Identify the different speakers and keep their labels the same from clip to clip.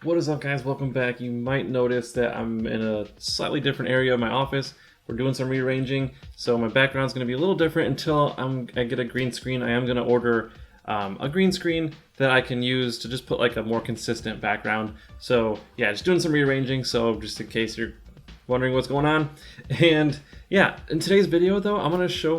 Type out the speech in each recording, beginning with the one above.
Speaker 1: What is up, guys? Welcome back. You might notice that I'm in a slightly different area of my office. We're doing some rearranging, so my background is going to be a little different until I get a green screen. I am going to order a green screen that I can use to just put like a more consistent background. So yeah, just doing some rearranging, so just in case you're wondering what's going on. And yeah, in today's video though, I'm going to show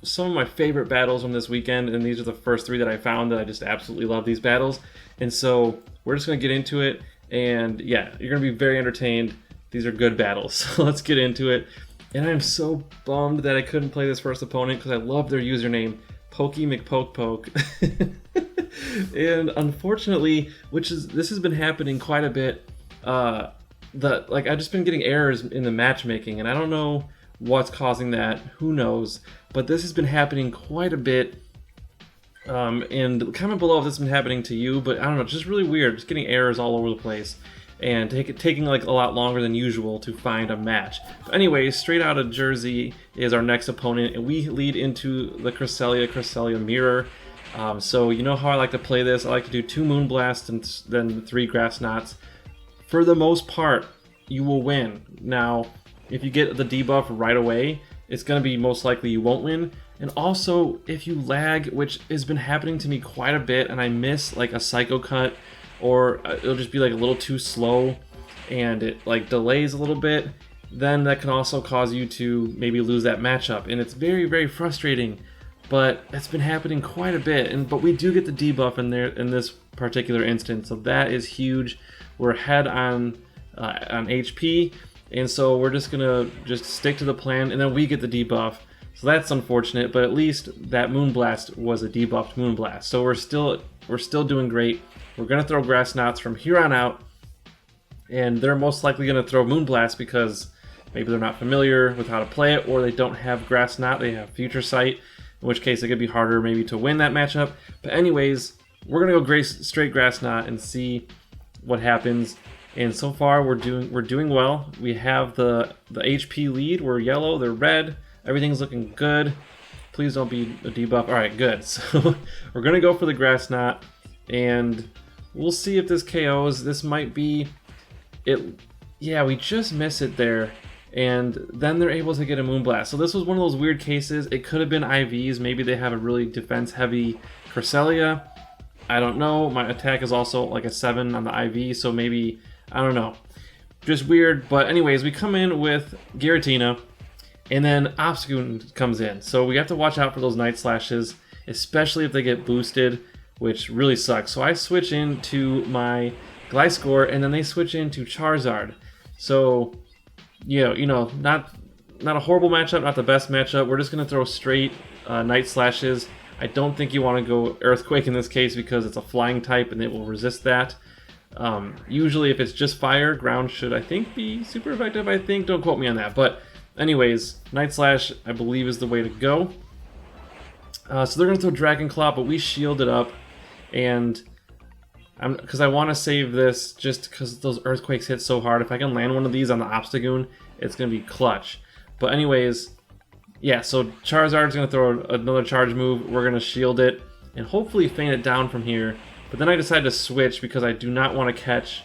Speaker 1: some of my favorite battles from this weekend, and these are the first three that I found that I just absolutely love these battles. And so we're just going to get into it, and yeah, you're going to be very entertained. These are good battles, so let's get into it. And I'm so bummed that I couldn't play this first opponent because I love their username, Pokey McPokePoke. And unfortunately, this has been happening quite a bit. I've just been getting errors in the matchmaking, and I don't know what's causing that. Who knows? But this has been happening quite a bit. And comment below if this has been happening to you, but I don't know, it's just really weird, just getting errors all over the place, and taking like a lot longer than usual to find a match. But anyways, straight out of Jersey is our next opponent, and we lead into the Cresselia mirror. So you know how I like to play this. I like to do 2 Moonblasts and then 3 Grass Knots. For the most part, you will win. Now, if you get the debuff right away, it's going to be most likely you won't win. And also, if you lag, which has been happening to me quite a bit, and I miss like a Psycho Cut, or it'll just be like a little too slow, and it like delays a little bit, then that can also cause you to maybe lose that matchup. And it's very, very frustrating, but it's been happening quite a bit. But we do get the debuff in there in this particular instance, so that is huge. We're ahead on HP, and so we're just gonna stick to the plan, and then we get the debuff. So that's unfortunate, but at least that Moonblast was a debuffed Moonblast. So we're still doing great. We're gonna throw Grass Knots from here on out, and they're most likely gonna throw Moonblast because maybe they're not familiar with how to play it, or they don't have Grass Knot, they have Future Sight, in which case it could be harder maybe to win that matchup. But anyways, we're gonna go straight Grass Knot and see what happens. And so far we're doing well. We have the HP lead. We're yellow, they're red. Everything's looking good. Please don't be a debuff. Alright, good. So we're going to go for the Grass Knot, and we'll see if this KOs. This might be it. Yeah, we just miss it there, and then they're able to get a Moonblast. So this was one of those weird cases. It could have been IVs. Maybe they have a really defense-heavy Cresselia. I don't know. My attack is also like a 7 on the IV, so maybe, I don't know. Just weird. But anyways, we come in with Giratina. And then Obstagoon comes in. So we have to watch out for those Night Slashes, especially if they get boosted, which really sucks. So I switch into my Gliscor, and then they switch into Charizard. So, you know, not a horrible matchup, not the best matchup. We're just going to throw straight Night Slashes. I don't think you want to go Earthquake in this case because it's a flying type and it will resist that. Usually if it's just fire, ground should, I think, be super effective, I think. Don't quote me on that, but anyways, Night Slash, I believe, is the way to go. So they're going to throw Dragon Claw, but we shield it up. And because I want to save this just because those Earthquakes hit so hard. If I can land one of these on the Obstagoon, it's going to be clutch. But anyways, yeah, so Charizard's going to throw another charge move. We're going to shield it and hopefully feint it down from here. But then I decided to switch because I do not want to catch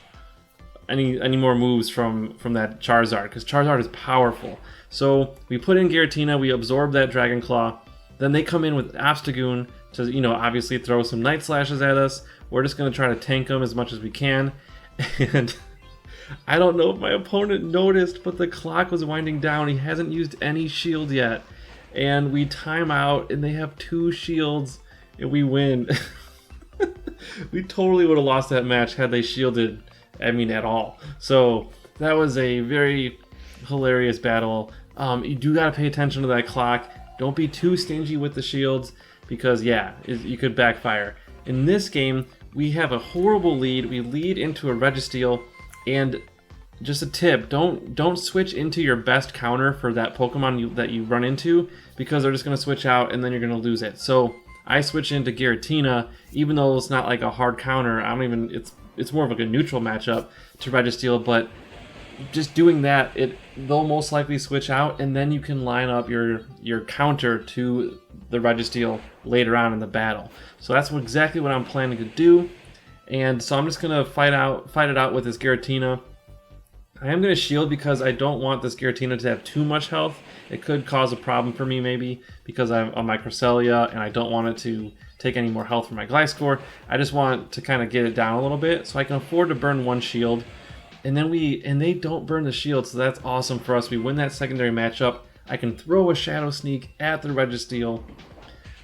Speaker 1: any more moves from that Charizard, because Charizard is powerful. So we put in Giratina, we absorb that Dragon Claw, then they come in with Obstagoon to, you know, obviously throw some Night Slashes at us. We're just going to try to tank them as much as we can. And I don't know if my opponent noticed, but the clock was winding down. He hasn't used any shield yet. And we time out, and they have 2 shields, and we win. We totally would have lost that match had they shielded, at all. So that was a very hilarious battle. You do got to pay attention to that clock. Don't be too stingy with the shields because, yeah, you could backfire. In this game, we have a horrible lead. We lead into a Registeel, and just a tip, don't switch into your best counter for that Pokemon that you run into, because they're just going to switch out and then you're going to lose it. So I switch into Giratina, even though it's not like a hard counter. It's more of like a neutral matchup to Registeel, but just doing that, they'll most likely switch out, and then you can line up your counter to the Registeel later on in the battle. So that's exactly what I'm planning to do. And so I'm just gonna fight it out with this Giratina. I am gonna shield because I don't want this Giratina to have too much health. It could cause a problem for me maybe because I'm on my Cresselia and I don't want it to take any more health from my Gliscor. I just want to kind of get it down a little bit so I can afford to burn one shield. And then they don't burn the shield, so that's awesome for us. We win that secondary matchup. I can throw a Shadow Sneak at the Registeel.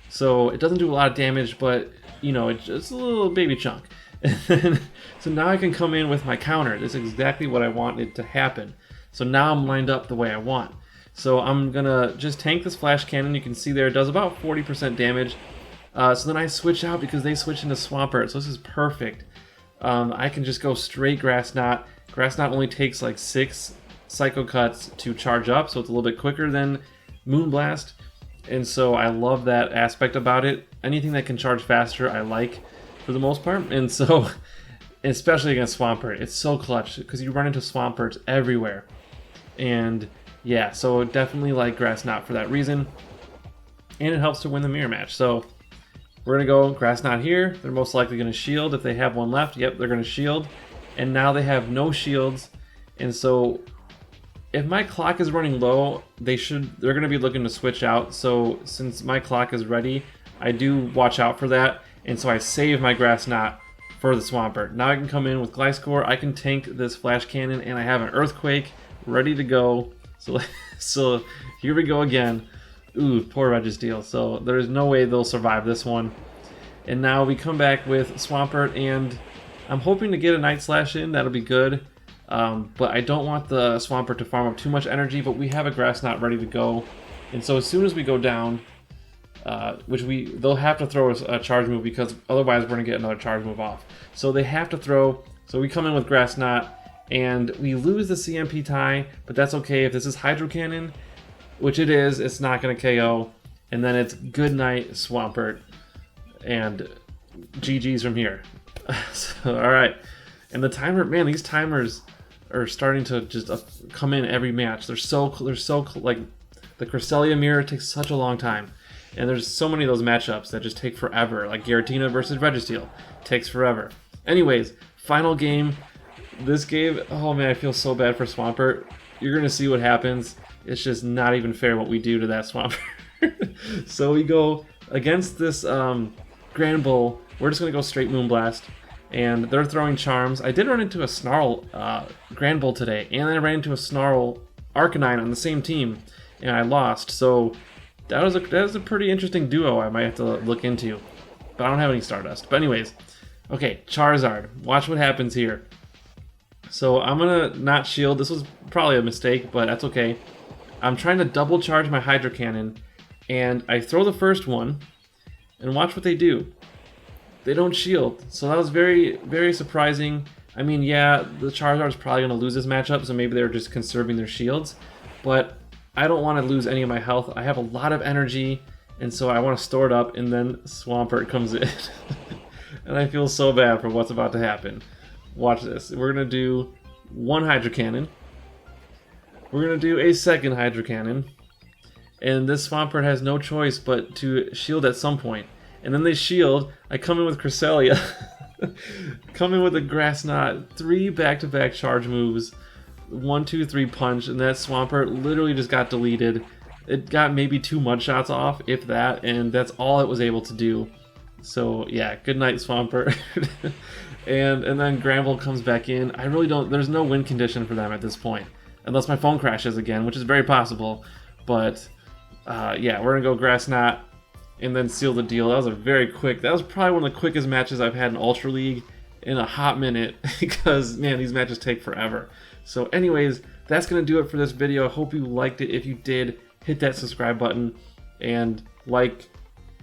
Speaker 1: So it doesn't do a lot of damage, but you know, it's just a little baby chunk. So now I can come in with my counter. This is exactly what I wanted to happen. So now I'm lined up the way I want. So I'm gonna just tank this Flash Cannon. You can see there it does about 40% damage. So then I switch out because they switch into Swampert. So this is perfect. I can just go straight Grass Knot. Grass Knot only takes like 6 Psycho Cuts to charge up, so it's a little bit quicker than Moonblast. And so I love that aspect about it. Anything that can charge faster, I like for the most part. And so, especially against Swampert, it's so clutch because you run into Swamperts everywhere. And yeah, so definitely like Grass Knot for that reason. And it helps to win the mirror match. So we're going to go Grass Knot here. They're most likely going to shield if they have one left. Yep, they're going to shield. And now they have no shields. And so if my clock is running low, they're going to be looking to switch out. So since my clock is ready, I do watch out for that. And so I save my Grass Knot for the Swampert. Now I can come in with Gliscor. I can tank this Flash Cannon, and I have an Earthquake ready to go. So here we go again. Ooh, poor Registeel. So there's no way they'll survive this one. And now we come back with Swampert, and I'm hoping to get a Night Slash in. That'll be good. But I don't want the Swampert to farm up too much energy, but we have a Grass Knot ready to go. And so as soon as we go down, they'll have to throw a charge move because otherwise we're going to get another charge move off. So they have to throw, so we come in with Grass Knot, and we lose the CMP tie, but that's okay. If this is Hydro Cannon, which it is, it's not going to KO. And then it's good night, Swampert, and GG's from here. So, alright. And the timer, man, these timers are starting to just come in every match. They're so like, the Cresselia mirror takes such a long time. And there's so many of those matchups that just take forever, like Giratina versus Registeel. Takes forever. Anyways, final game. This game, oh man, I feel so bad for Swampert. You're going to see what happens. It's just not even fair what we do to that Swampert. So we go against this Grand Bull. We're just going to go straight Moonblast. And they're throwing Charms. I did run into a Snarl Grand Bull today, and I ran into a Snarl Arcanine on the same team, and I lost. So that was a pretty interesting duo I might have to look into. But I don't have any Stardust. But anyways, okay, Charizard. Watch what happens here. So I'm going to not shield. This was probably a mistake, but that's okay. I'm trying to double charge my Hydro Cannon, and I throw the first one, and watch what they do. They don't shield, so that was very, very surprising. I mean, yeah, the Charizard's probably going to lose this matchup, so maybe they're just conserving their shields, but I don't want to lose any of my health. I have a lot of energy, and so I want to store it up, and then Swampert comes in. And I feel so bad for what's about to happen. Watch this. We're going to do one Hydro Cannon. We're going to do a second Hydro Cannon. And this Swampert has no choice but to shield at some point. And then they shield. I come in with Cresselia. Come in with a Grass Knot. 3 back-to-back charge moves. 1, 2, 3 punch. And that Swampert literally just got deleted. It got maybe 2 mud shots off, if that. And that's all it was able to do. So yeah, good night, Swampert. and then Gramble comes back in. I really don't... There's no win condition for them at this point. Unless my phone crashes again, which is very possible. But yeah, we're going to go Grass Knot. And then seal the deal. That was probably one of the quickest matches I've had in Ultra League in a hot minute, because man, these matches take forever. So anyways, that's going to do it for this video. I hope you liked it. If you did, hit that subscribe button and like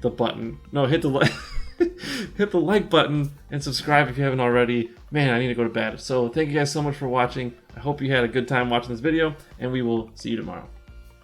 Speaker 1: the button. No, hit the like hit the like button and subscribe if you haven't already. Man, I need to go to bed. So thank you guys so much for watching. I hope you had a good time watching this video, and we will see you tomorrow.